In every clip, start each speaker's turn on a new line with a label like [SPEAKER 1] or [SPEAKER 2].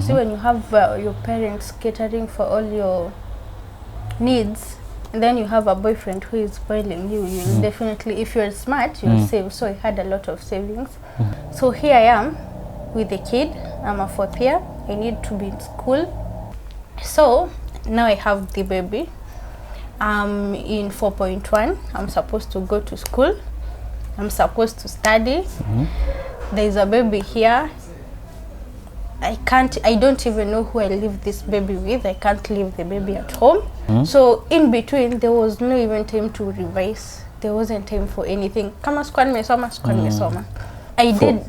[SPEAKER 1] See, when you have your parents catering for all your needs, and then you have a boyfriend who is spoiling you, you'll definitely, if you're smart, you'll save. So I had a lot of savings. So here I am with a kid. I'm a 4th year. I need to be in school. So now I have the baby. I'm in 4.1. I'm supposed to go to school. I'm supposed to study. There's a baby here. I don't even know who I leave this baby with. I can't leave the baby at home. So in between, there was no even time to revise. There wasn't time for anything. Kama sikuwa nimesoma. I did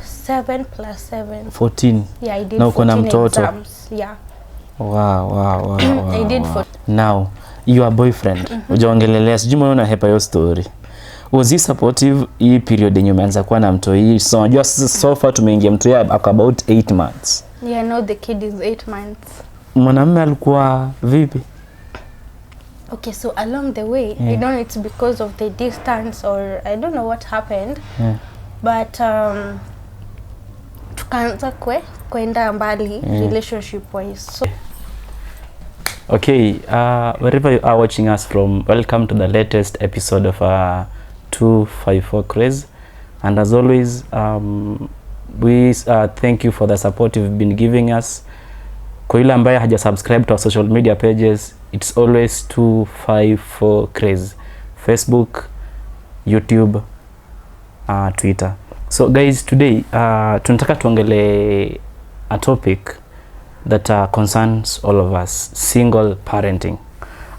[SPEAKER 1] 7 plus 7.
[SPEAKER 2] 14.
[SPEAKER 1] Yeah, I did
[SPEAKER 2] now
[SPEAKER 1] 14 exams. Yeah.
[SPEAKER 2] Wow.
[SPEAKER 1] I did 14.
[SPEAKER 2] Now, your boyfriend, ujaongelelea sijui umeona hepa your story. Was he supportive hii period yenye umeanza kuwa na mtoi? So unajua so far tumeingia mtoi about 8 months.
[SPEAKER 1] Yeah, no, the kid is 8 months.
[SPEAKER 2] Mwanamume alikuwa vipi?
[SPEAKER 1] Okay, so along the way, I don't know it's because of the distance or I don't know what happened. But tukaanza kwenda mbali relationship wise. So
[SPEAKER 2] okay, wherever you are watching us from, welcome to the latest episode of 254 Craze. And as always, we thank you for the support you've been giving us. Kwa yule ambaye haja subscribe to our social media pages, it's always 254 Craze. Facebook, YouTube, Twitter. So guys, today tunataka tuongele a topic that concerns all of us, single parenting,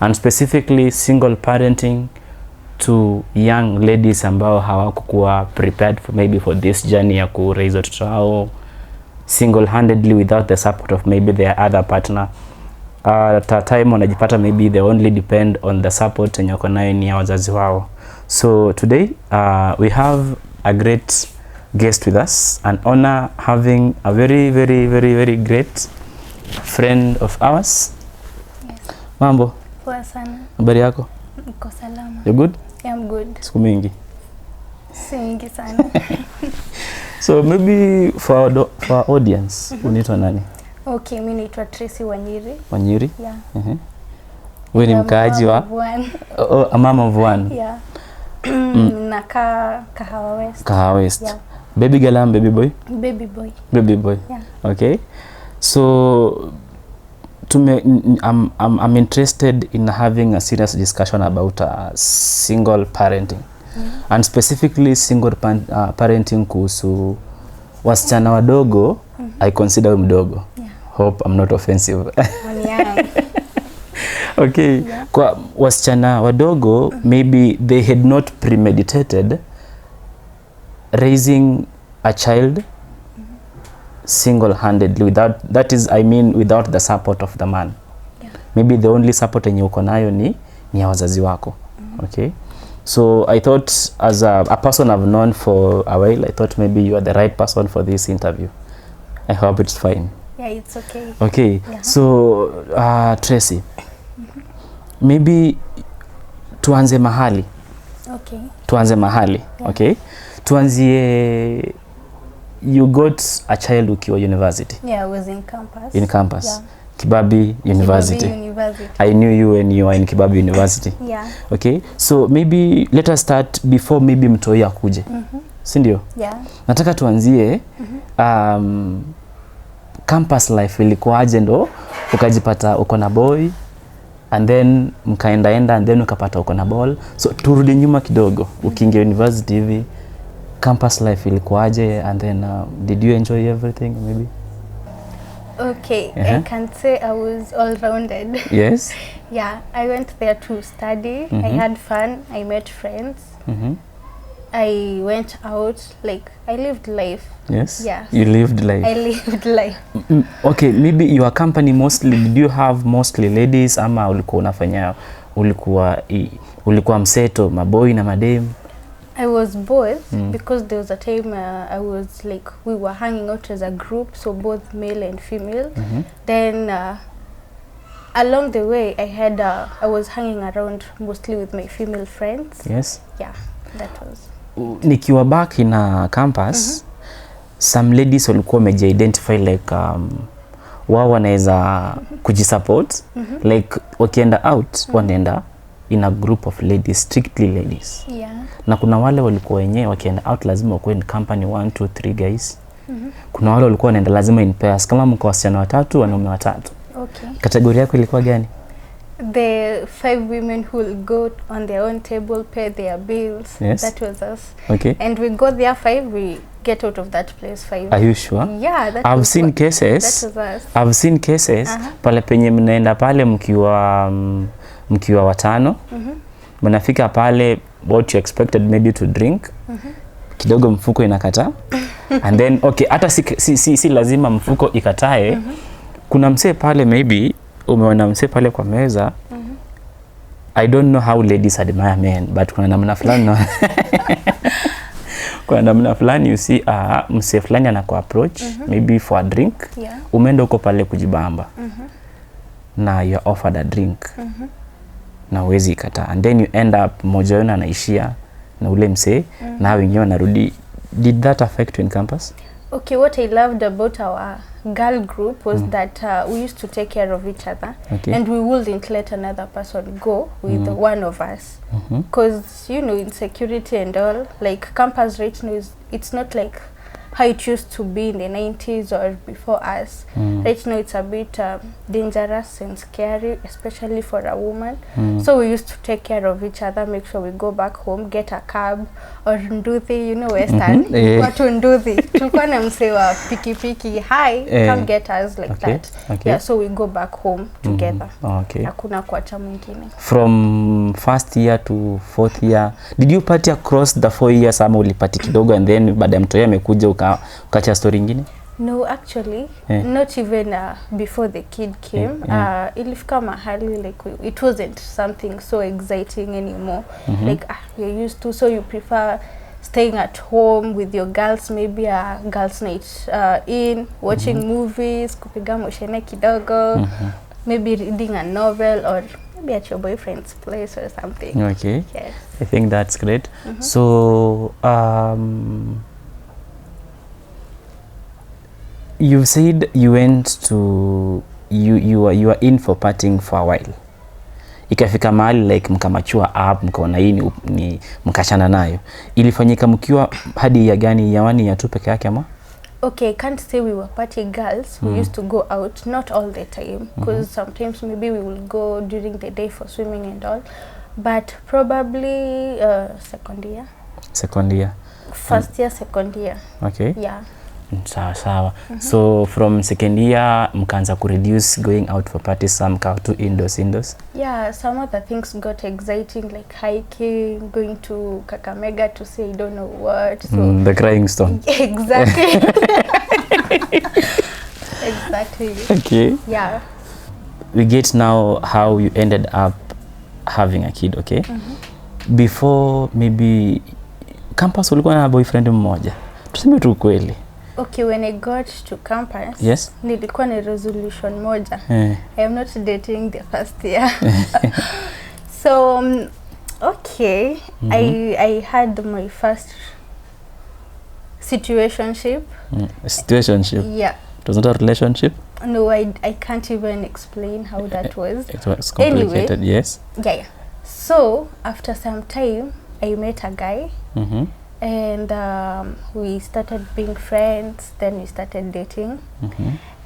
[SPEAKER 2] and specifically single parenting to young ladies ambao hawakuwa prepared for maybe for this journey ya ku raise watoto wao single-handedly without the support of maybe their other partner. At a time wanajipata maybe they only depend on the support yenye wako nayo ni ya wazazi wao. So today we have a great guest with us, an honor having a very great friend of ours.
[SPEAKER 1] Yes.
[SPEAKER 2] Mambo?
[SPEAKER 1] Poa sana.
[SPEAKER 2] Habari yako?
[SPEAKER 1] Niko salama.
[SPEAKER 2] You good?
[SPEAKER 1] Yeah, I'm good.
[SPEAKER 2] Siku mingi.
[SPEAKER 1] Si mingi sana.
[SPEAKER 2] So maybe for our audience, unaitwa nani?
[SPEAKER 1] Okay, mimi naitwa Tracy Wanyiri.
[SPEAKER 2] Wanyiri?
[SPEAKER 1] Yeah.
[SPEAKER 2] Wewe ni mkaaji wa? Mama of one.
[SPEAKER 1] Yeah. Nakaa Kahawa West.
[SPEAKER 2] Kahawa West.
[SPEAKER 1] Yeah.
[SPEAKER 2] Baby girl and baby boy?
[SPEAKER 1] Baby boy.
[SPEAKER 2] Baby boy.
[SPEAKER 1] Yeah.
[SPEAKER 2] Okay. So I'm interested in having a serious discussion about single parenting. And specifically single parenting kuhusu wasichana wadogo. I consider mdogo.
[SPEAKER 1] Yeah.
[SPEAKER 2] Hope I'm not offensive.
[SPEAKER 1] Yeah.
[SPEAKER 2] Okay. Yeah. Kwa wasichana wadogo, maybe they had not premeditated raising a child single-handedly without the support of the man. Yeah. Maybe the only support yenye uko nayo ni ya wazazi wako. Okay. So I thought, as a person I've known for a while, I thought maybe you are the right person for this interview. I hope it's fine.
[SPEAKER 1] Yeah, it's okay.
[SPEAKER 2] Okay. Yeah. So Tracy, maybe tuanze mahali.
[SPEAKER 1] Okay.
[SPEAKER 2] Tuanze mahali. Yeah. Okay. Tuanzie, you got a child ukiwa university.
[SPEAKER 1] Yeah, I was in campus.
[SPEAKER 2] In campus.
[SPEAKER 1] Yeah.
[SPEAKER 2] Kibabi University.
[SPEAKER 1] Kibabi University.
[SPEAKER 2] I knew you when you were in Kibabi University.
[SPEAKER 1] Yeah.
[SPEAKER 2] Okay. So maybe let us start before maybe mtoi akuje. Si ndio?
[SPEAKER 1] Yeah.
[SPEAKER 2] Nataka tuanzie campus life ilikuwaje ndo ukajipata uko na boy and then mkaenda and then ukapata uko na ball. So turudi nyuma kidogo. Ukiingia university hivi, campus life ilikuwaje, and then did you enjoy everything maybe?
[SPEAKER 1] Okay, I can say I was all-rounded.
[SPEAKER 2] Yes?
[SPEAKER 1] Yeah, I went there to study. I had fun. I met friends. I went out. Like, I lived life.
[SPEAKER 2] Yes?
[SPEAKER 1] Yeah.
[SPEAKER 2] You lived life.
[SPEAKER 1] I lived life.
[SPEAKER 2] Okay, maybe your company mostly, did you have mostly ladies ama ulikuwa unafanya, ulikuwa mseto, maboy na madem?
[SPEAKER 1] I was both because there was a time I was like, we were hanging out as a group, so both male and female. Then along the way I was hanging around mostly with my female friends.
[SPEAKER 2] Yes.
[SPEAKER 1] Yeah, that was.
[SPEAKER 2] Nikiwa back in a campus, some ladies walikuwa wameji-identify like wao wanaweza kujisupport like wakienda out wanaenda in a group of ladies, strictly ladies.
[SPEAKER 1] Yeah.
[SPEAKER 2] Na kuna wale walikuwa wenyewe wakienda out lazima wakuwe in company 1 2 3 guys. Kuna wale walikuwa wanaenda lazima in pairs, kama mko wasichana 3 wanaume 3.
[SPEAKER 1] Okay.
[SPEAKER 2] Kategoria yako ilikuwa gani?
[SPEAKER 1] The 5 women who will go on their own table, pay their bills.
[SPEAKER 2] Yes.
[SPEAKER 1] That was us.
[SPEAKER 2] Okay.
[SPEAKER 1] And we go there 5, we get out of that place 5.
[SPEAKER 2] Are you sure?
[SPEAKER 1] Yeah,
[SPEAKER 2] I've seen cases.
[SPEAKER 1] That was us.
[SPEAKER 2] I've seen cases pale penye mnaenda pale mkiwa 5. Mnafika pale what you expected maybe to drink. Kidogo mfuko inakata. And then okay, hata si lazima mfuko ikatae. Kuna msee pale maybe umeona msee pale kwa meza. I don't know how ladies admire men, but kuna namna fulani kuna namna fulani you see msee fulani anaku approach maybe for a drink.
[SPEAKER 1] Yeah.
[SPEAKER 2] Umeenda uko pale kujibamba. Na you are offered a drink. Na uwezi ikata. And then you end up mmoja wenu anaishia na ule msee na wengine wanarudi. Did that affect you in campus?
[SPEAKER 1] Okay, what I loved about our girl group was that we used to take care of each other.
[SPEAKER 2] Okay.
[SPEAKER 1] And we wouldn't let another person go with one of us. Because, you know, insecurity and all, like campus right now, it's not like how it used to be in the 90s or before us. Right now, it's a bit dangerous and scary, especially for a woman. So we used to take care of each other, make sure we go back home, get a cab, or Nduthi, you know, Western. Watu Nduthi. Tulikuwa na msee wa pikipiki, hi, come get us, like that.
[SPEAKER 2] Okay.
[SPEAKER 1] Yeah, so we go back home together.
[SPEAKER 2] Okay.
[SPEAKER 1] Hakuna kuacha mwingine.
[SPEAKER 2] From first year to fourth year, did you party across the 4 years ama ulipati kidogo and then baada ya mtoto amekuja ukacha story nyingine?
[SPEAKER 1] No, actually, not even before the kid came. Ilifika mahali like it wasn't something so exciting anymore. Like you're used to, so you prefer staying at home with your girls, maybe a girls' night in, watching movies, kupiga moshene kidogo, maybe reading a novel, or maybe at your boyfriend's place or something.
[SPEAKER 2] Okay.
[SPEAKER 1] Yes.
[SPEAKER 2] I think that's great. So you said you went to you were in for partying for a while. Ikafika mahali like mkamachua up mkaona hii ni mkashana nayo. Ilifanyika mkiwa hadi ya gani, ya 1 ya 2 peke yake ama?
[SPEAKER 1] Okay, I can't say we were party girls. We used to go out, not all the time, because sometimes maybe we will go during the day for swimming and all, but probably second year.
[SPEAKER 2] Second year.
[SPEAKER 1] First year, second year.
[SPEAKER 2] Okay.
[SPEAKER 1] Yeah.
[SPEAKER 2] Sawa. So from second year mkaanza ku reduce going out for parties, some mka to indoors. Yeah,
[SPEAKER 1] some other things got exciting, like hiking, going to Kakamega to see I don't know what. So
[SPEAKER 2] the crying stone.
[SPEAKER 1] Exactly. Exactly.
[SPEAKER 2] Okay.
[SPEAKER 1] Yeah.
[SPEAKER 2] We get now how you ended up having a kid, okay? Before maybe campus ulikuwa na boyfriend mmoja. Tuseme tu kweli.
[SPEAKER 1] Okay, when I got to campus,
[SPEAKER 2] yes,
[SPEAKER 1] nilikuwa na resolution moja. I am not dating the first year. So, okay, I had my first situationship.
[SPEAKER 2] Situationship?
[SPEAKER 1] Yeah.
[SPEAKER 2] It was not a relationship?
[SPEAKER 1] No, I can't even explain how that was.
[SPEAKER 2] It was complicated, anyway, yes.
[SPEAKER 1] Yeah. So, after some time, I met a guy. And we started being friends, then we started dating.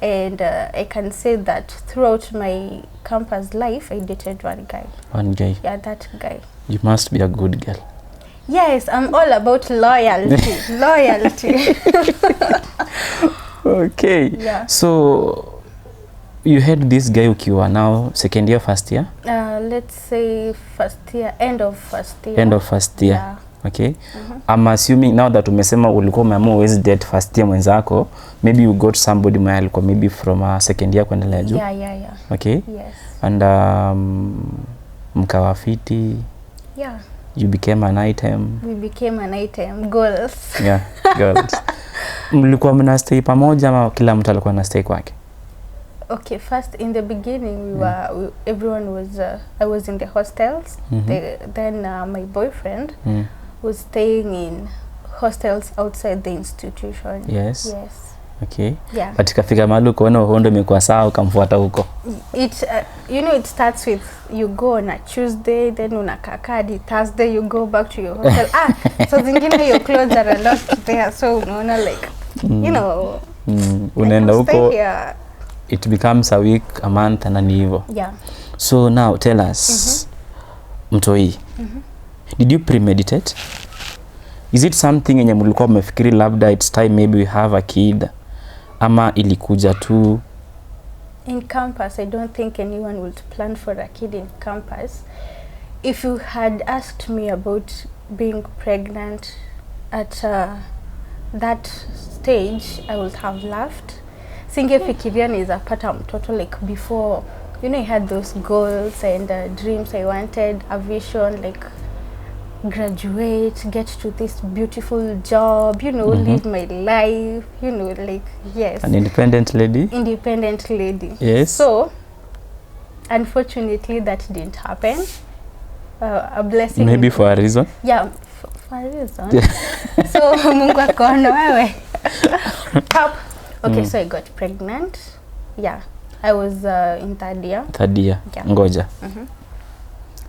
[SPEAKER 1] And I can say that throughout my campus life, I dated one guy.
[SPEAKER 2] One guy? Yeah,
[SPEAKER 1] that guy.
[SPEAKER 2] You must be a good girl.
[SPEAKER 1] Yes, I'm all about loyalty. Loyalty.
[SPEAKER 2] Okay.
[SPEAKER 1] Yeah.
[SPEAKER 2] So, you had this guy ukiwa now second year, first year?
[SPEAKER 1] Let's say first year, end of first year.
[SPEAKER 2] End of first year.
[SPEAKER 1] Yeah.
[SPEAKER 2] Okay. I'm assuming now that umesema ulikuwa umeamua uwezi date first year mwenzako, maybe you got somebody mwenye alikuwa maybe from second year kuendelea juu.
[SPEAKER 1] Yeah.
[SPEAKER 2] Okay.
[SPEAKER 1] Yes.
[SPEAKER 2] And mkawa fiti.
[SPEAKER 1] Yeah.
[SPEAKER 2] You became an item.
[SPEAKER 1] We became an item. Girls.
[SPEAKER 2] Yeah, girls. Mlikuwa mna stay pamoja ama kila mtu alikuwa na stay kwake?
[SPEAKER 1] Okay, first in the beginning everyone was I was in the hostels. Then my boyfriend was staying in hostels outside the institution.
[SPEAKER 2] Yes. Okay.
[SPEAKER 1] Yeah.
[SPEAKER 2] But ikafika mahali ukaona hondo imekuwa sawa ukamfuata huko.
[SPEAKER 1] It you know, it starts with you go on a Tuesday, then unakaa hadi Thursday you go back to your hotel. So zingine your clothes are lost there, so unaona like you know,
[SPEAKER 2] unaenda huko, it becomes a week, a month, and ni hivyo.
[SPEAKER 1] Yeah.
[SPEAKER 2] So now tell us, mtoi, did you premeditate? Is it something yenye mlikuwa mmefikiri labda it's time maybe we have a kid, ama ilikuja tu?
[SPEAKER 1] In campus, I don't think anyone would plan for a kid in campus. If you had asked me about being pregnant at that stage, I would have laughed. Singefikiria niza pata mtoto like before. You know, I had those goals and dreams. I wanted a vision like graduate, get to this beautiful job, you know, live my life, you know, like, yes. An
[SPEAKER 2] independent lady?
[SPEAKER 1] Independent lady.
[SPEAKER 2] Yes.
[SPEAKER 1] So, unfortunately, that didn't happen. A blessing.
[SPEAKER 2] Maybe for a reason?
[SPEAKER 1] Yeah, for a reason. So, Mungu akaona wewe. Okay, so I got pregnant. Yeah, I was in third year.
[SPEAKER 2] Third year. Yeah. Ngoja.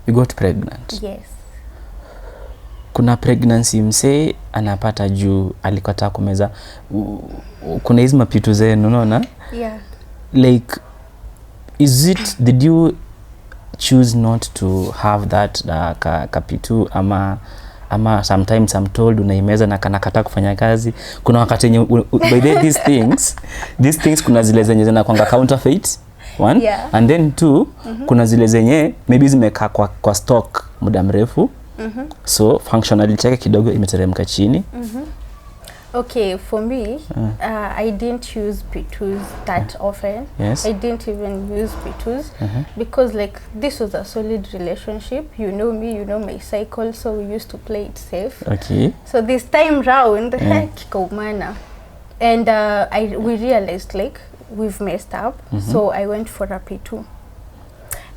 [SPEAKER 2] You got pregnant?
[SPEAKER 1] Yes.
[SPEAKER 2] Kuna pregnancy msee anapata juu alikataa kumeza. Kuna hizi mapitu zenu, unaona?
[SPEAKER 1] Yeah.
[SPEAKER 2] Like, is it, did you choose not to have that kapitu, ama sometimes I'm told unaimeza na kanakataa kufanya kazi. Kuna wakati yenye by these things kuna zile zenye zinakuanga counterfeit, one,
[SPEAKER 1] yeah.
[SPEAKER 2] And then two, kuna zile zenye maybe zimekaa kwa stock muda mrefu. So functionality chake kidogo imeteremka chini.
[SPEAKER 1] Okay, for me, I didn't use P2s that often.
[SPEAKER 2] Yes.
[SPEAKER 1] I didn't even use P2s because like this was a solid relationship. You know me, you know my cycle, so we used to play it safe.
[SPEAKER 2] Okay.
[SPEAKER 1] So this time round, kikaumana. And we realized like we've messed up. So I went for a P2.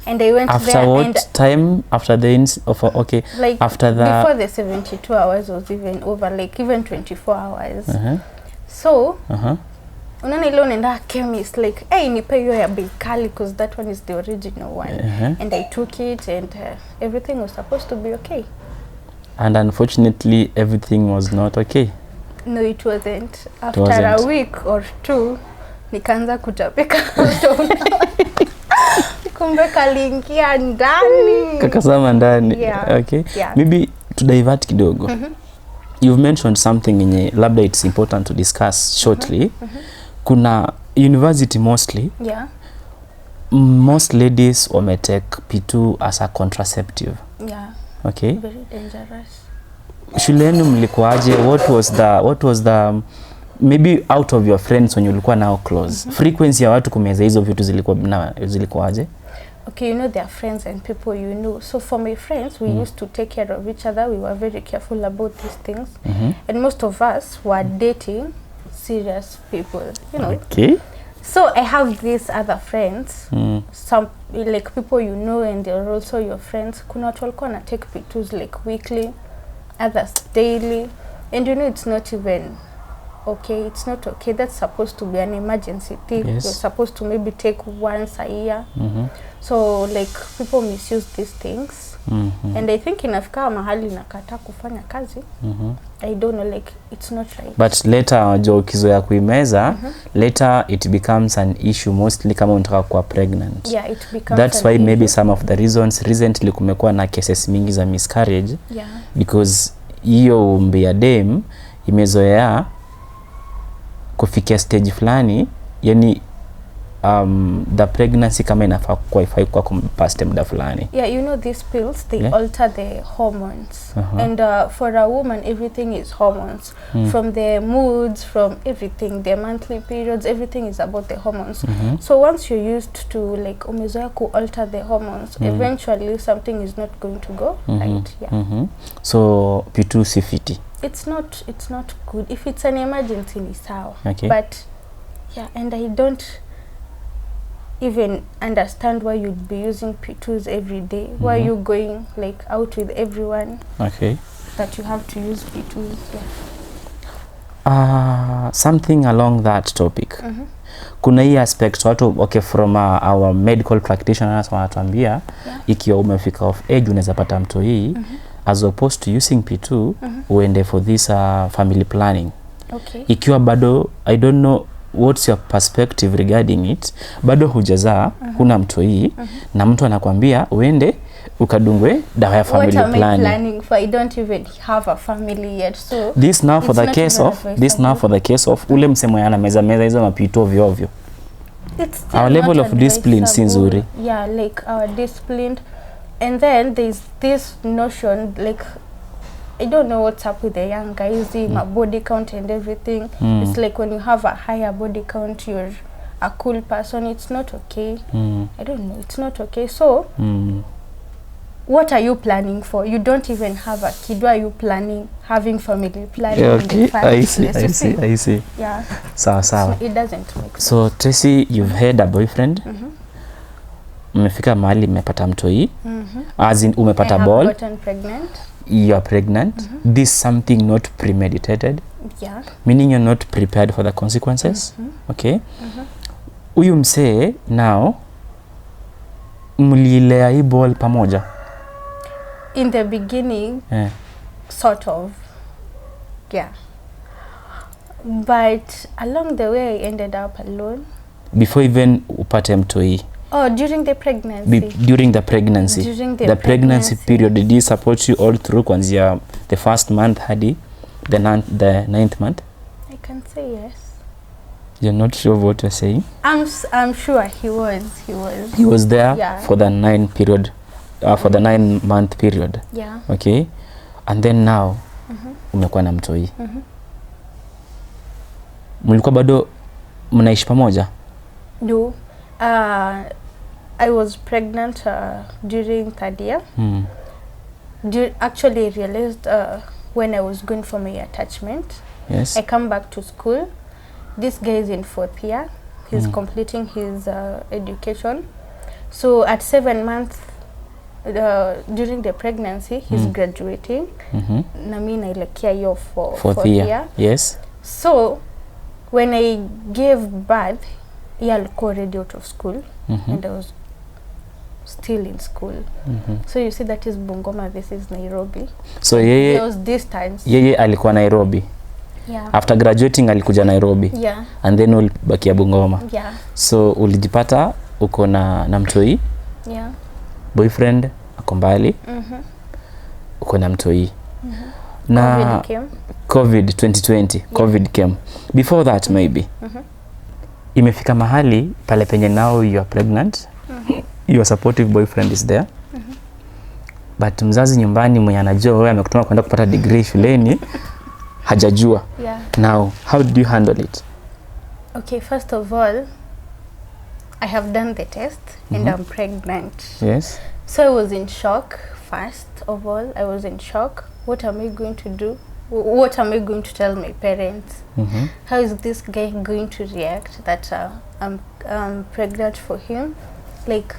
[SPEAKER 1] And I went
[SPEAKER 2] after
[SPEAKER 1] there.
[SPEAKER 2] What time? After the okay.
[SPEAKER 1] Like
[SPEAKER 2] after the
[SPEAKER 1] before the 72 hours was even over, like even 24 hours. So unaona ile unaenda chemist like, hey, nipe hiyo ya bei kali because that one is the original one. And I took it and everything was supposed to be okay.
[SPEAKER 2] And unfortunately everything was not okay.
[SPEAKER 1] No, it wasn't. After a week or two nikaanza kutapika. Kumbe kalingia ndani.
[SPEAKER 2] Kakasama ndani.
[SPEAKER 1] Yeah.
[SPEAKER 2] Okay.
[SPEAKER 1] Yeah.
[SPEAKER 2] Maybe to divert kidogo. You've mentioned something in labda it's important to discuss shortly. Kuna university mostly.
[SPEAKER 1] Yeah.
[SPEAKER 2] Most ladies take P2 as a contraceptive.
[SPEAKER 1] Yeah.
[SPEAKER 2] Okay.
[SPEAKER 1] Very dangerous.
[SPEAKER 2] Shuleni mlikuaje? What was the maybe out of your friends when you ulikuwa now close? Frequency ya watu kumeza hizo vitu zilikuwaje?
[SPEAKER 1] Okay, you know, they are friends and people you know. So for my friends, we used to take care of each other. We were very careful about these things. And most of us were dating serious people, you know.
[SPEAKER 2] Okay.
[SPEAKER 1] So I have these other friends, some like people you know and they're also your friends. Kuna watu walikuwa na take P2s like weekly, others daily. And you know, it's not even okay, it's not okay. That's supposed to be an emergency thing.
[SPEAKER 2] Yes.
[SPEAKER 1] You're supposed to maybe take once a year. So like people misuse these things. And I think inafika mahali nakata kufanya kazi. I don't know, like it's not right.
[SPEAKER 2] But later jokizo ya kuimeza, later it becomes an issue mostly kama unataka kuwa pregnant.
[SPEAKER 1] Yeah, it becomes.
[SPEAKER 2] That's why maybe some of the reasons recently kumekuwa na cases mingi za miscarriage.
[SPEAKER 1] Yeah. Because
[SPEAKER 2] hiyo umbi ya dem imezoea kufikia stage fulani, yani the pregnancy kama inafaa qualify kwa past muda fulani.
[SPEAKER 1] Yeah, you know these pills, they alter the hormones. And for a woman, everything is hormones. From the moods, from everything, their monthly periods, everything is about the hormones. So once you're used to like umezoea ku alter the hormones, eventually something is not going to go right. Yeah.
[SPEAKER 2] So P2 sifiti.
[SPEAKER 1] It's not good. If it's an emergency, ni sawa.
[SPEAKER 2] Okay.
[SPEAKER 1] But yeah, and I don't even understand why you'd be using P2s every day. Why are you going like out with everyone?
[SPEAKER 2] Okay.
[SPEAKER 1] That you have to use P2s. Yeah.
[SPEAKER 2] Something along that topic. Kuna hii aspect watu okay from our medical practitioners wanatuambia ikiwa umefika of age unaweza pata mtoi as opposed to using P2 uende for this family planning.
[SPEAKER 1] Okay.
[SPEAKER 2] Ikiwa bado I don't know what's your perspective regarding it, bado hujazaa huna mtoi na mtu anakwambia uende ukadungwe dawa ya family planning.
[SPEAKER 1] What am I planning for? I don't even have a family yet. So
[SPEAKER 2] this now for the case of ule msemo yana meza hizo mapito ovyo ovyo. Our level of discipline si nzuri.
[SPEAKER 1] Yeah, like our disciplined, and then there's this notion like I don't know what's up with the young guys, my body count and everything. It's like when you have a higher body count, you're a cool person. It's not okay. I don't know. It's not okay. So what are you planning for? You don't even have a kid. Why are you planning having family planning?
[SPEAKER 2] Okay, I see.
[SPEAKER 1] Yeah.
[SPEAKER 2] Sawa.
[SPEAKER 1] So it doesn't make sense.
[SPEAKER 2] So Tracy, you've had a boyfriend. Mmefika mahali mmepata mtoi. As in umepata ball.
[SPEAKER 1] I have gotten pregnant.
[SPEAKER 2] You are pregnant. This is something not premeditated.
[SPEAKER 1] Yeah.
[SPEAKER 2] Meaning you're not prepared for the consequences. Okay. Huyu msee now mlilea hii ball pamoja.
[SPEAKER 1] In the beginning, sort of, yeah. But along the way, I ended up alone.
[SPEAKER 2] Before even upate mtoi.
[SPEAKER 1] Oh, during the pregnancy.
[SPEAKER 2] During the pregnancy.
[SPEAKER 1] During
[SPEAKER 2] the pregnancy period, did he support you all through kwanzia the first month hadi the 9th month?
[SPEAKER 1] I can say yes.
[SPEAKER 2] You're not sure of what you're saying?
[SPEAKER 1] I'm sure he was.
[SPEAKER 2] He was there for the 9-month period.
[SPEAKER 1] Yeah.
[SPEAKER 2] Okay. And then now umekuwa na mtoi. Mlikuwa bado mnaishi pamoja?
[SPEAKER 1] No. I was pregnant during 3rd year. Actually, I realized when I was going for my attachment.
[SPEAKER 2] Yes.
[SPEAKER 1] I come back to school. This guy is in 4th year. He's completing his education. So at 7 months, during the pregnancy, he's graduating. Na mimi naelekea hiyo for 4th year.
[SPEAKER 2] Yes.
[SPEAKER 1] So when I gave birth, he alikuwa already out of school, and I was still in school. So you see, that is Bungoma, this is Nairobi.
[SPEAKER 2] So
[SPEAKER 1] there was distance.
[SPEAKER 2] Yeye alikuwa Nairobi.
[SPEAKER 1] Yeah.
[SPEAKER 2] After graduating alikuja Nairobi.
[SPEAKER 1] Yeah.
[SPEAKER 2] And then ulibakia Bungoma.
[SPEAKER 1] Yeah.
[SPEAKER 2] So ulijipata uko na mtoi.
[SPEAKER 1] Yeah.
[SPEAKER 2] Boyfriend ako mbali. Uko na mtoi. Na
[SPEAKER 1] COVID came.
[SPEAKER 2] COVID 2020. Yeah. COVID came. Before that maybe. Imefika mahali pale penye now you are pregnant. Your supportive boyfriend is there. But mzazi nyumbani mwenye anajua wewe amekutuma kwenda kupata degree shuleni hajajua.
[SPEAKER 1] Yeah.
[SPEAKER 2] Now, how did you handle it?
[SPEAKER 1] Okay, first of all, I have done the test and I'm pregnant.
[SPEAKER 2] Yes.
[SPEAKER 1] So I was in shock. First of all, I was in shock. What am I going to do? What am I going to tell my parents? How is this guy going to react that I'm pregnant for him? Like,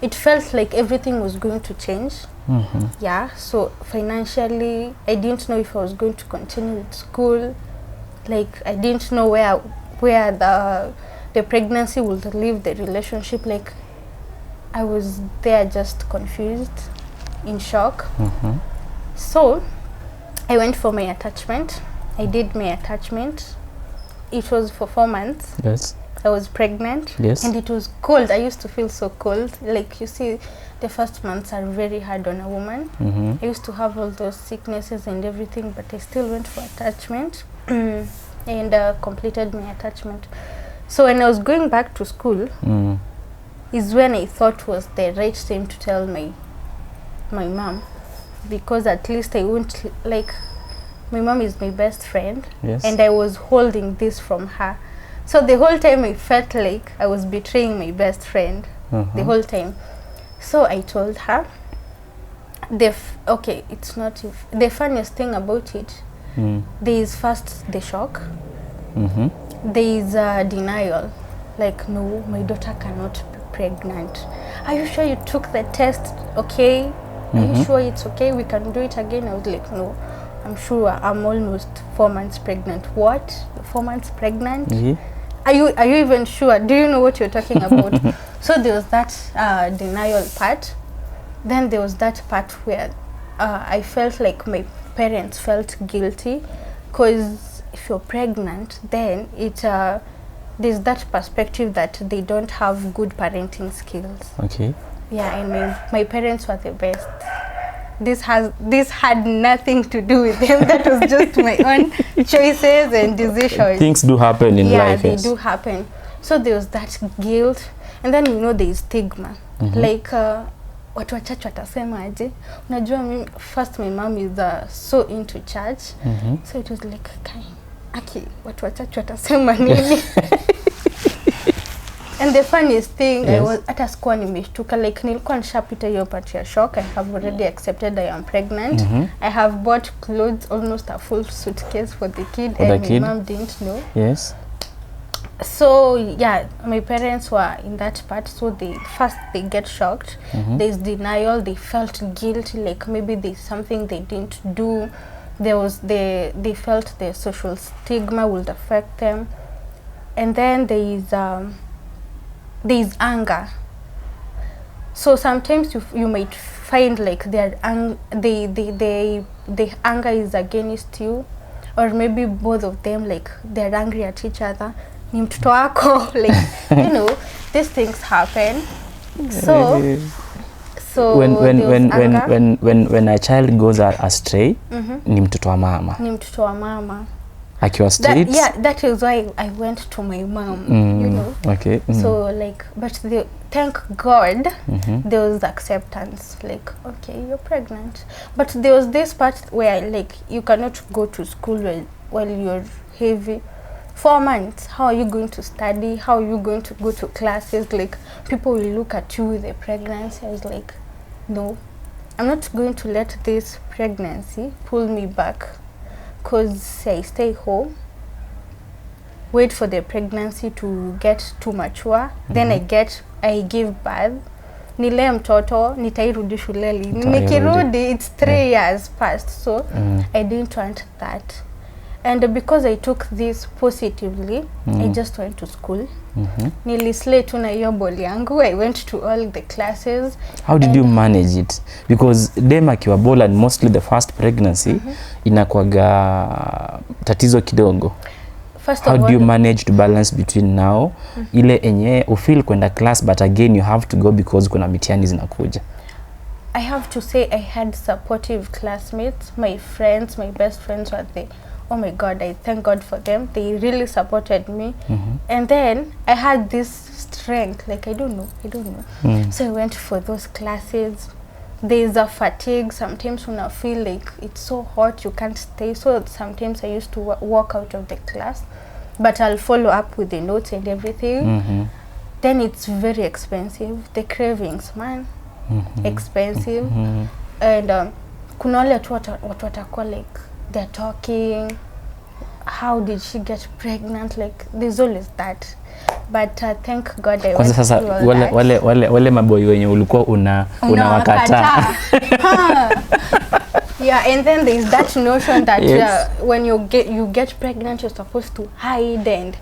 [SPEAKER 1] it felt like everything was going to change. Yeah, so financially, I didn't know if I was going to continue with school. Like, I didn't know where the pregnancy would leave the relationship. Like, I was there just confused, in shock. So I went for my attachment. I did my attachment. It was for 4 months.
[SPEAKER 2] Yes.
[SPEAKER 1] I was pregnant.
[SPEAKER 2] Yes.
[SPEAKER 1] And it was cold. I used to feel so cold. Like, you see, the first months are very hard on a woman. I used to have all those sicknesses and everything, but I still went for attachment and completed my attachment. So when I was going back to school is when I thought was the right time to tell my mom, because at least I won't, like, my mom is my best friend.
[SPEAKER 2] Yes.
[SPEAKER 1] And I was holding this from her. So the whole time I felt like I was betraying my best friend. The whole time. So I told her, okay, it's not if the funniest thing about it, there is first the shock, there is denial, like, no, my daughter cannot be pregnant. Are you sure you took the test? Okay, are you sure it's okay? We can do it again. I was like, no. I'm sure I'm almost 4 months pregnant. What? 4 months pregnant?
[SPEAKER 2] Yeah.
[SPEAKER 1] Are you even sure? Do you know what you're talking about? So there was that denial part. Then there was that part where I felt like my parents felt guilty, because if you're pregnant, then there's that perspective that they don't have good parenting skills.
[SPEAKER 2] Okay.
[SPEAKER 1] Yeah, and my parents were the best. This had nothing to do with them. That was just my own choices and decisions.
[SPEAKER 2] Things do happen in life.
[SPEAKER 1] Yeah, they do happen. So there was that guilt, and then there's stigma. Like watu wachache watasema aje. Unajua first my mom is so into church. So it was like watu wachache watasema nini. And the funniest thing, I was hata sikuwa nimeshtuka, like nilikuwa nishapita hiyo part ya shock. I have already accepted I am pregnant. I have bought clothes, almost a full suitcase for the kid, and my mom didn't know.
[SPEAKER 2] Yes.
[SPEAKER 1] So yeah, my parents were in that part. So they get shocked. There's denial. They felt guilty, like maybe there's something they didn't do. They felt the social stigma would affect them. And then there's anger. So sometimes you might find like the anger is against you, or maybe both of them, like they're angry at each other. Ni mtoto wako, like these things happen. So
[SPEAKER 2] when a child goes astray, ni mtoto wa mama.
[SPEAKER 1] Ni mtoto wa mama.
[SPEAKER 2] Akiwa straight.
[SPEAKER 1] That is why I went to my mom.
[SPEAKER 2] Okay.
[SPEAKER 1] So like, but thank God there was acceptance. Like, okay, you're pregnant. But there was this part where like you cannot go to school while you're heavy. 4 months, how are you going to study? How are you going to go to classes? Like, people will look at you with a pregnancy. I was like, no, I'm not going to let this pregnancy pull me back, because I stay home, wait for the pregnancy to get too mature, then I give birth, nile mtoto, nitairudi shuleni, nikirudi it's 3 years past. So I didn't want that. And because I took this positively, I just went to school. Nilislay tu na hiyo boli yangu. I went to all the classes.
[SPEAKER 2] How did you manage it? Because dem akiwa bola, and mostly the first pregnancy, inakuwaga tatizo kidogo. How do you manage to balance between now ile enye ufeel kwenda class, but again you have to go because kuna mitihani zinakuja?
[SPEAKER 1] I have to say I had supportive classmates. My friends, my best friends were there. Oh my God, I thank God for them. They really supported me. And then I had this strength, like I don't know. So I went for those classes. There's a fatigue. Sometimes when I feel like it's so hot, you can't stay. So sometimes I used to walk out of the class, but I'll follow up with the notes and everything. Then it's very expensive. The cravings, man, expensive. And kuna wale watu watakuwa like, they're talking, how did she get pregnant? Like, there's always that. But thank God I went
[SPEAKER 2] sasa
[SPEAKER 1] through all that.
[SPEAKER 2] wale maboy wenye ulikuwa unawakata.
[SPEAKER 1] Yeah, and then there's that notion that when you get pregnant, you're supposed to hide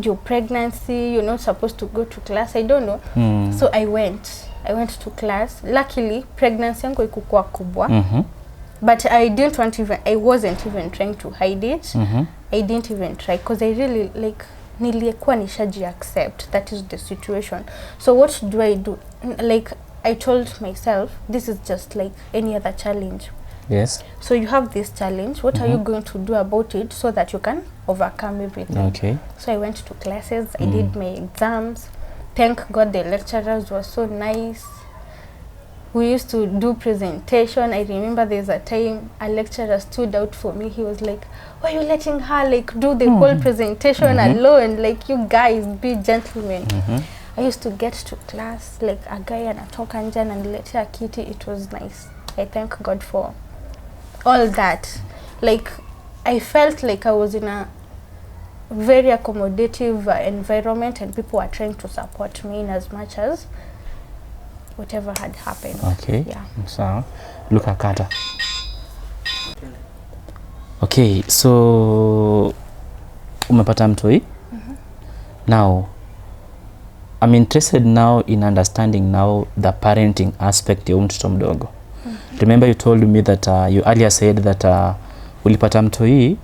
[SPEAKER 1] your pregnancy. You're not supposed to go to class. I don't know. So I went to class. Luckily, pregnancy yangu ikukuwa kubwa. But I wasn't even trying to hide it. I didn't even try, because I really like nilikuwa nishaji accept that is the situation. So what do I do? Like, I told myself, this is just like any other challenge.
[SPEAKER 2] Yes.
[SPEAKER 1] So you have this challenge. What are you going to do about it so that you can overcome everything?
[SPEAKER 2] Okay.
[SPEAKER 1] So I went to classes. I did my exams. Thank God the lecturers were so nice. We used to do presentation. I remember there's a time a lecturer stood out for me. He was like, why are you letting her like do the whole presentation alone? Like, you guys, be gentlemen. I used to get to class, like a guy anatoka nje ananiletea kiti. It was nice. I thank God for all that. Like, I felt like I was in a very accommodative environment, and people were trying to support me in as much as whatever had happened.
[SPEAKER 2] Okay.
[SPEAKER 1] Yeah.
[SPEAKER 2] So, look at Kata. Okay, so umepata mtoi. Now I'm interested now in understanding now the parenting aspect ya mtoto mdogo. Remember you told me that you earlier said that ulipata mtoi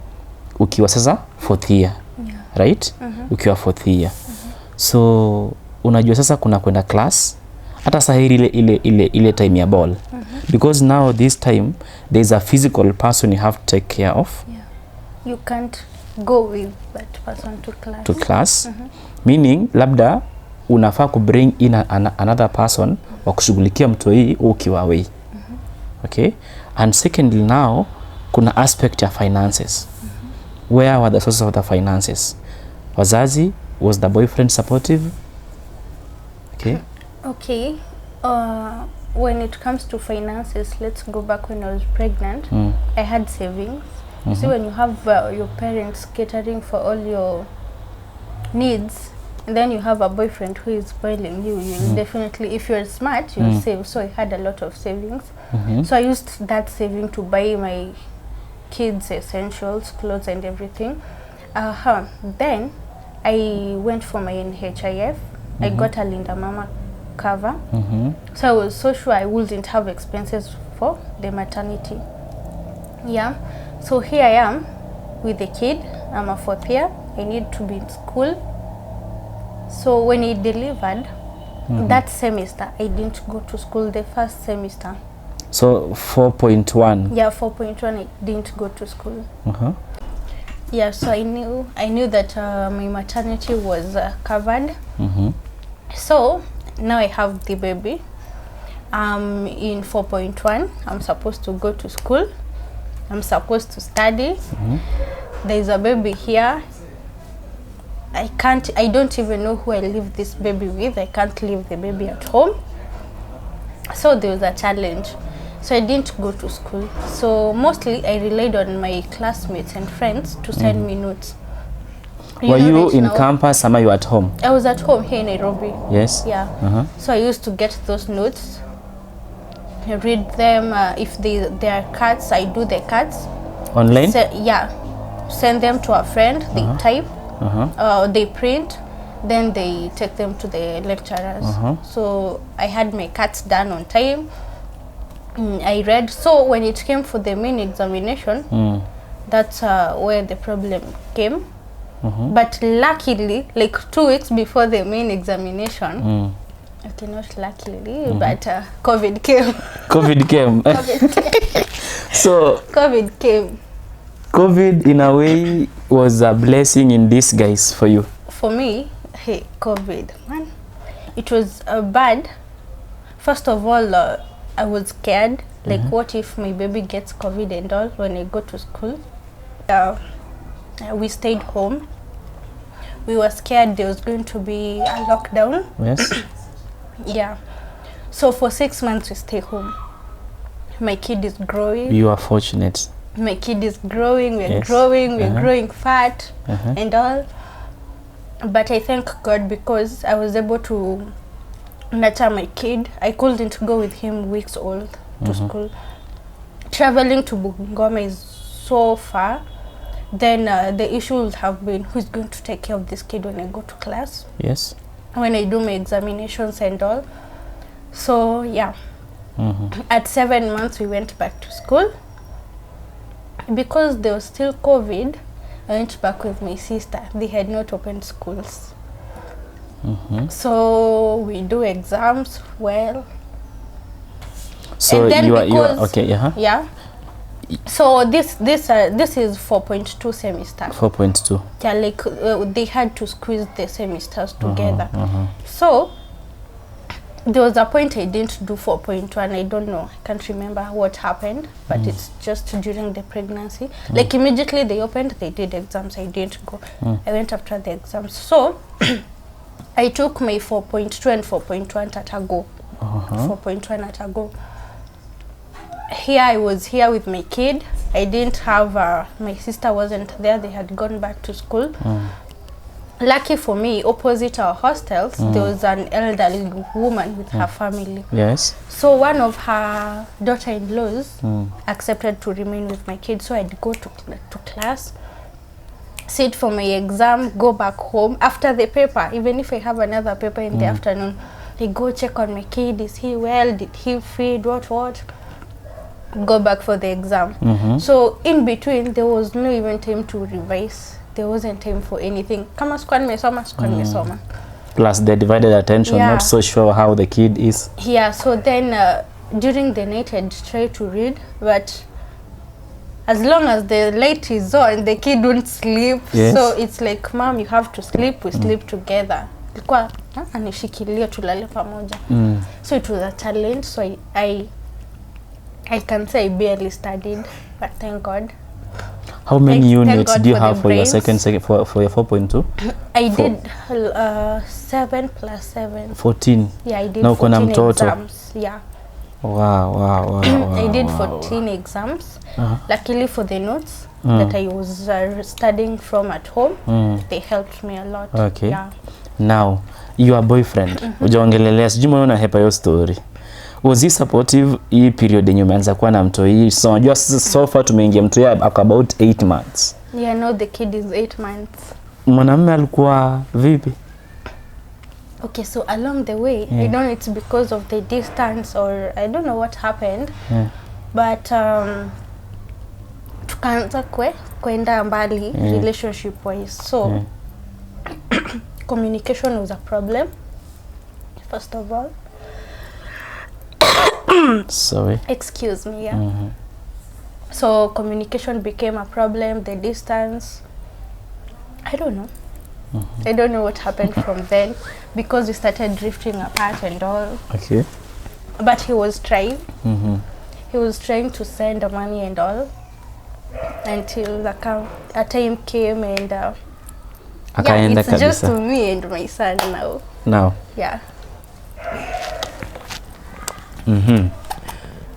[SPEAKER 2] ukiwa sasa 4th year. Right? Ukiwa 4th year. So unajua sasa kuna kwenda class hata sahiri ile time ya ball. Because now this time there's a physical person you have to take care of.
[SPEAKER 1] You can't go with that person to class.
[SPEAKER 2] Meaning labda unafaa ku bring in another person wa kushughulikia mtoi ukiwa away. Okay? And secondly now kuna aspect ya finances. Where were the sources of the finances? Wazazi, was the boyfriend supportive? Okay.
[SPEAKER 1] Okay. When it comes to finances, let's go back when I was pregnant. I had savings. See, when you have your parents catering for all your needs, and then you have a boyfriend who is spoiling you, you'll definitely, if you're smart, you'll save. So I had a lot of savings. So I used that saving to buy my kids essentials, clothes and everything. Then I went for my NHIF. I got a Linda Mama cover. So I was so sure I wouldn't have expenses for the maternity. Yeah. So here I am with the kid. I'm a 4th year. I need to be in school. So when he delivered, that semester, I didn't go to school the first semester.
[SPEAKER 2] So 4.1.
[SPEAKER 1] Yeah, 4.1, I didn't go to school. Yeah, so I knew that my maternity was covered. So now I have the baby. In 4.1, I'm supposed to go to school. I'm supposed to study. There's a baby here. I don't even know who I leave this baby with. I can't leave the baby at home. So there was a challenge. So I didn't go to school. So mostly I relied on my classmates and friends to send me notes.
[SPEAKER 2] Were you in campus or you at home?
[SPEAKER 1] I was at home here in Nairobi.
[SPEAKER 2] Yes.
[SPEAKER 1] Yeah. So I used to get those notes, read them. If they are cuts, I do the cuts.
[SPEAKER 2] Online?
[SPEAKER 1] Yeah. Send them to a friend. They type. They print. Then they take them to the lecturers. So I had my cuts done on time. I read. So when it came for the main examination, that's where the problem came. But luckily, like 2 weeks before the main examination, okay, not luckily, but COVID came.
[SPEAKER 2] COVID came. So
[SPEAKER 1] COVID came.
[SPEAKER 2] COVID in a way was a blessing in disguise for you.
[SPEAKER 1] For me, hey, COVID, man, it was bad. First of all, I was scared. Like, what if my baby gets COVID and all when I go to school? We stayed home. We were scared there was going to be a lockdown.
[SPEAKER 2] Yes.
[SPEAKER 1] Yeah. So for 6 months we stay home. My kid is growing.
[SPEAKER 2] You are fortunate.
[SPEAKER 1] My kid is growing. We're growing. We're growing fat and all. But I thank God because I was able to nurture my kid. I couldn't go with him weeks old to school. Traveling to Bungoma is so far. Then the issue would have been who's going to take care of this kid when I go to class.
[SPEAKER 2] Yes.
[SPEAKER 1] When I do my examinations and all. So yeah. At 7 months we went back to school. Because there was still COVID, I went back with my sister. They had not opened schools. So we do exams well.
[SPEAKER 2] So you are okay,
[SPEAKER 1] yeah. So this is 4.2 semester.
[SPEAKER 2] 4.2.
[SPEAKER 1] Yeah, like they had to squeeze the semesters together. So there was a point I didn't do 4.1. I don't know. I can't remember what happened, but it's just during the pregnancy. Like immediately they opened, they did exams. I didn't go. I went after the exams. So I took my 4.2 and 4.1 at a go. 4.1 at a go. Here I was here with my kid. I didn't have my sister wasn't there. They had gone back to school. lucky for me, opposite our hostels, there was an elderly woman with her family.
[SPEAKER 2] Yes.
[SPEAKER 1] So one of her daughter-in-laws accepted to remain with my kids. So I'd go to class, sit for my exam, go back home after the paper. Even if I have another paper in the afternoon, I go check on my kid. Is he well? Did he feed? What? Go back for the exam. So in between, there was no even time to revise. There wasn't time for anything. Kama sikuwa nimesoma.
[SPEAKER 2] Plus the divided attention, not so sure how the kid is.
[SPEAKER 1] Yeah, so then during the night I'd try to read, but as long as the light is on, the kid won't sleep.
[SPEAKER 2] Yes.
[SPEAKER 1] So it's like, Mom, you have to sleep. We sleep together. Ilikuwa anishikilia tulale pamoja. So it was a challenge. So I can say I barely studied, but thank God.
[SPEAKER 2] How many units do you have for your second for your 4.2?
[SPEAKER 1] I did 7 plus 7.
[SPEAKER 2] 14.
[SPEAKER 1] Yeah, I did
[SPEAKER 2] now
[SPEAKER 1] 14 exams. Yeah.
[SPEAKER 2] Wow.
[SPEAKER 1] I did 14 exams. Luckily for the notes that I was studying from at home, they helped me a lot.
[SPEAKER 2] Okay.
[SPEAKER 1] Yeah.
[SPEAKER 2] Now, your boyfriend, ujaongelelea sijui mbona unahepa hiyo story. Was he supportive hii period yenye umeanza kuwa na mtoi? So unajua so far tumeingia mtoi about 8 months.
[SPEAKER 1] Yeah, no, the kid is 8 months.
[SPEAKER 2] Mwanamume alikuwa vipi?
[SPEAKER 1] Okay, so along the way, I don't know it's because of the distance or I don't know what happened. But tukaanza kwenda mbali relationship wise. So communication was a problem, first of all.
[SPEAKER 2] Sorry.
[SPEAKER 1] Excuse me, yeah. So communication became a problem, the distance. I don't know. I don't know what happened from then because we started drifting apart and all.
[SPEAKER 2] Okay.
[SPEAKER 1] But he was trying. He was trying to send the money and all until a time came and it's just to me and my son now.
[SPEAKER 2] Now?
[SPEAKER 1] Yeah.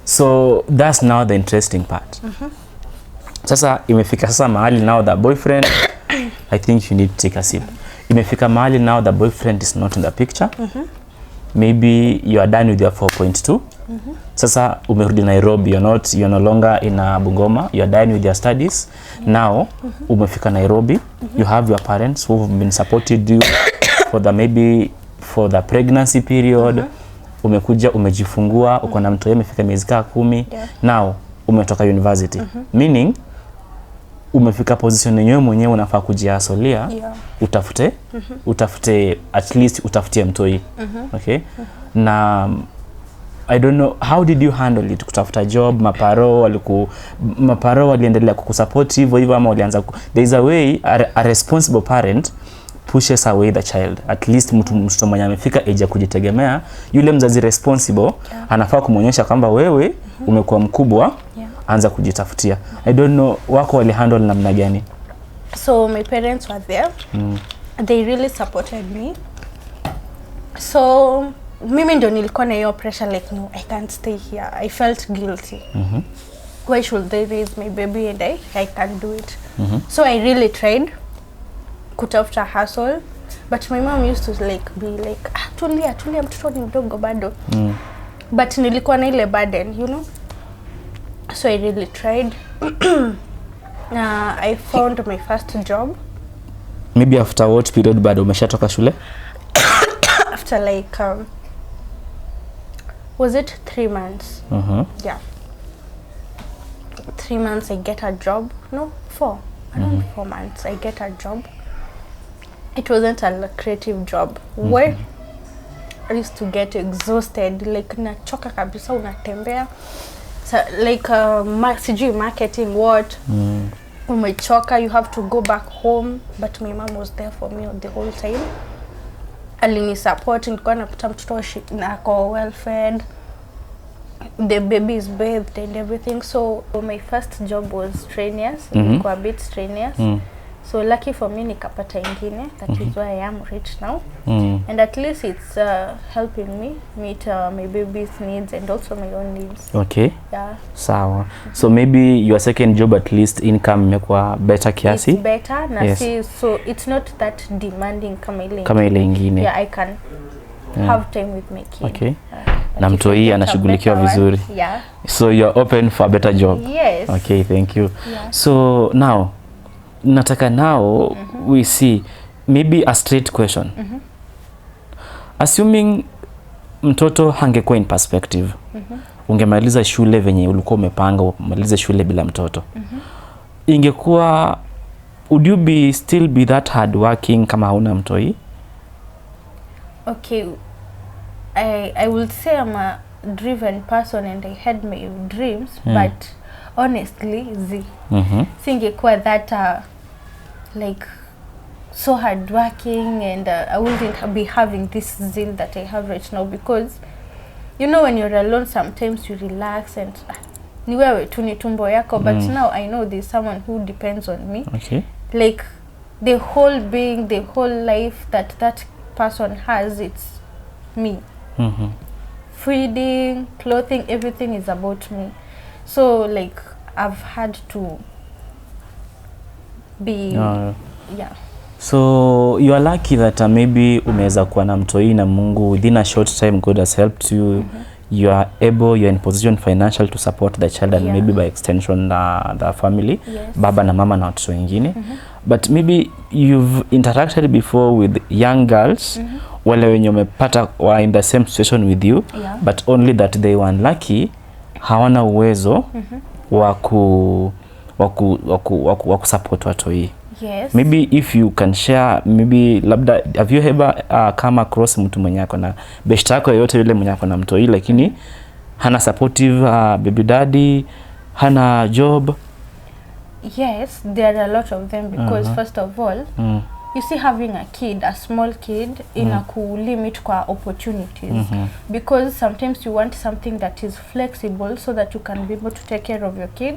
[SPEAKER 2] So that's now the interesting part. Sasa imefika sasa mahali now the boyfriend I think you need to take a sip. Imefika mahali now the boyfriend is not in the picture. Maybe you are done with your 4.2. Sasa umerudi Nairobi, you're no longer in Bungoma, you are done with your studies. Now umefika Nairobi, you have your parents who have been supported you for the pregnancy period. Umekuja umejifungua, uko na mtoto amefika miezi 10. Now umetoka university. Meaning umefika position yenyewe mwenyewe unafaa kujiasolia. Utafute at least utafutie mtoi. Okay? Na I don't know how did you handle it, kutafuta job, maparo waliendelea kukusupport hivyo ama walianza there is a way a responsible parent pushes away the child. At least mtu mwenye amefika age ya kujitegemea, yule mzazi responsible anafaa kumuonyesha kwamba wewe umekuwa mkubwa, anza kujitafutia. I don't know wako wali handle namna gani?
[SPEAKER 1] So my parents were there. They really supported me. So mimi ndo nilikuwa na hiyo pressure like no, I can't stay here. I felt guilty. Why should they raise my baby and I can't do it. So I really tried kutafuta hustle, but my mom used to be like tulia mtoto ni mdogo bado. But nilikuwa na ile burden, you know. So I really tried. I found my first job.
[SPEAKER 2] Maybe after what period bado umeshatoka shule?
[SPEAKER 1] After like was it 3 months? Yeah. 3 months I get a job. No, 4. Around 4 months I get a job. It wasn't a lucrative job. Where I used to get exhausted, like nachoka kabisa, unatembea. So like sijui marketing what. Umechoka, you have to go back home, but my mom was there for me the whole time. Alini support, nilikuwa napata mtoto nako well fed. The baby is bathed and everything. So my first job was strenuous. It was a bit strenuous. So lucky for me nikapata ingine. That is why I am rich now. And at least it's helping me meet my baby's needs and also my own needs.
[SPEAKER 2] Okay.
[SPEAKER 1] Yeah.
[SPEAKER 2] Sawa. So maybe your second job, at least income imekuwa better kiasi?
[SPEAKER 1] It's better. Na
[SPEAKER 2] Yes.
[SPEAKER 1] see, so it's not that demanding kama
[SPEAKER 2] ile ingine.
[SPEAKER 1] Yeah, I can have time with my kid.
[SPEAKER 2] Okay. Na mtoi anashughulikiwa vizuri.
[SPEAKER 1] Yeah.
[SPEAKER 2] So you're open for a better job?
[SPEAKER 1] Yes.
[SPEAKER 2] Okay, thank you.
[SPEAKER 1] Yeah.
[SPEAKER 2] So now, nataka now we see maybe a straight question. Assuming mtoto hangekuwa in perspective, ungemaliza shule venye ulikuwa umepanga umalize shule bila mtoto, ingekuwa, would you be still be that hard working kama hauna mtoi?
[SPEAKER 1] Okay, I would say I'm a driven person and I had my dreams, but honestly, singekuwa that like so hardworking, and I wouldn't be having this zeal that I have right now, because you know when you're alone sometimes you relax and ni wewe tu ni tumbo yako, but now I know there's someone who depends on me.
[SPEAKER 2] Okay.
[SPEAKER 1] Like the whole being, the whole life that person has, it's me. Feeding, clothing, everything is about me. So like I've had to be yeah.
[SPEAKER 2] So you are lucky that maybe umeweza kuwa na mtoi na Mungu, within a short time God has helped you. You are able, you're in position financial to support the child and maybe by extension the family, baba na mama na watoto wengine. But maybe you've interacted before with young girls wale wenye umepata were in the same situation with you, but only that they were unlucky, hawana uwezo wa kusupport watoi.
[SPEAKER 1] Yes.
[SPEAKER 2] Maybe if you can share, maybe labda have you ever come across mtu mwenye ako na best yako yote yule mwenye ako na mtoi lakini hana supportive baby daddy, hana job?
[SPEAKER 1] Yes, there are a lot of them, because first of all, you see, having a kid, a small kid, limit kwa opportunities, because sometimes you want something that is flexible so that you can be able to take care of your kid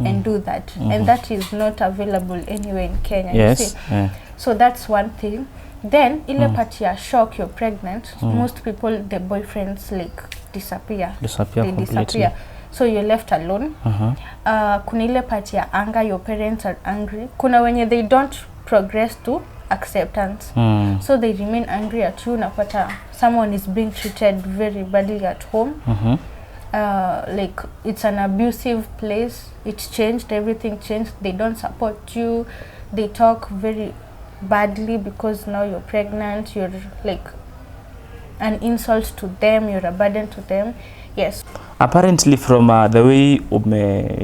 [SPEAKER 1] and do that, and that is not available anywhere in Kenya.
[SPEAKER 2] Yes.
[SPEAKER 1] You see? So that's one thing. Then ile part ya shock, you're pregnant, most people, the boyfriends like disappear. They disappear. So you're left alone. Kuna ile part ya anger, your parents are angry. Kuna wenye they don't progress to acceptance, so they remain angry at you. Napata someone is being treated very badly at home. Like it's an abusive place, it's changed, everything changed, they don't support you, they talk very badly because now you're pregnant, you're like an insult to them, you're a burden to them. Yes.
[SPEAKER 2] Apparently from the way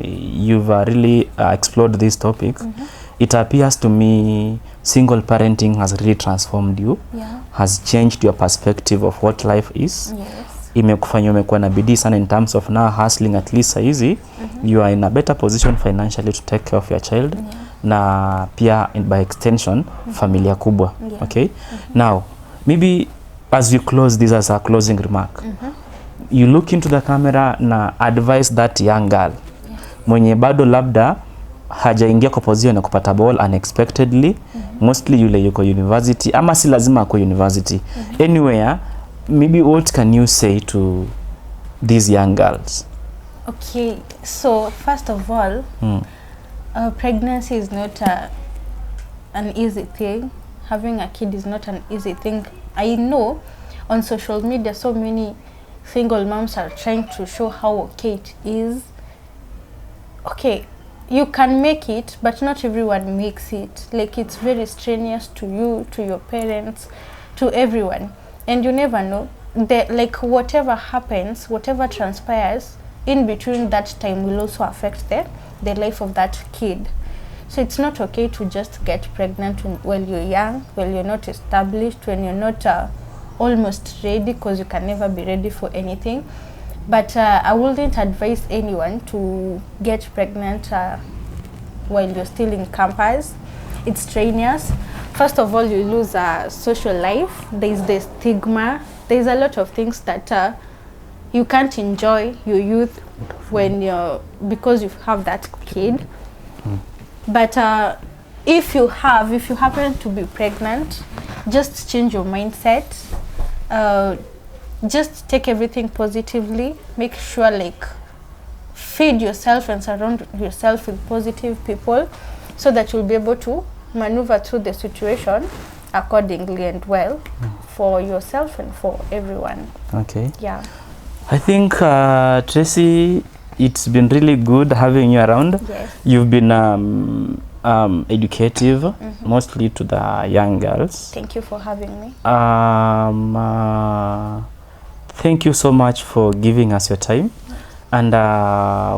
[SPEAKER 2] you've really explored these topics, it appears to me single parenting has really transformed you, has changed your perspective of what life is.
[SPEAKER 1] Yes.
[SPEAKER 2] Imekufanya umekuwa na bidii sana in terms of now hustling, at least saizi you are in a better position financially to take care of your child, na pia by extension familia kubwa. Okay. Now maybe as we close this as a closing remark, you look into the camera na advise that young girl mwenye bado labda hajaingia kwa position ya kupata ball unexpectedly, mostly yule yuko university ama si lazima kwa university, anywhere, maybe what can you say to these young girls?
[SPEAKER 1] Okay, so first of all, pregnancy is not an easy thing. Having a kid is not an easy thing. I know on social media so many single moms are trying to show how okay it is. Okay, you can make it, but not everyone makes it. Like it's very strenuous to you, to your parents, to everyone. And you never know, like whatever happens, whatever transpires in between that time will also affect the life of that kid. So it's not okay to just get pregnant while you're young, while you're not established, when you're not almost ready, because you can never be ready for anything. But I wouldn't advise anyone to get pregnant while you're still in campus. It's strenuous. First of all, you lose a social life. There's the stigma. There's a lot of things that you can't enjoy your youth when because you have that kid. But if you happen to be pregnant, just change your mindset. Just take everything positively. Make sure like feed yourself and surround yourself with positive people, so that you'll be able to maneuver through the situation accordingly and well for yourself and for everyone.
[SPEAKER 2] Okay.
[SPEAKER 1] Yeah.
[SPEAKER 2] I think Tracy, it's been really good having you around.
[SPEAKER 1] Yes.
[SPEAKER 2] You've been educative, mostly to the young girls.
[SPEAKER 1] Thank you for having me.
[SPEAKER 2] Thank you so much for giving us your time, and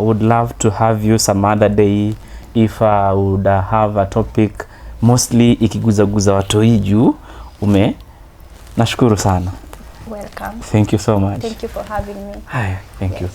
[SPEAKER 2] would love to have you some other day if I would have a topic mostly ikiguzaguza watoi juu nashukuru sana.
[SPEAKER 1] Welcome.
[SPEAKER 2] Thank you so much.
[SPEAKER 1] Thank you for having me.
[SPEAKER 2] Hi, thank you.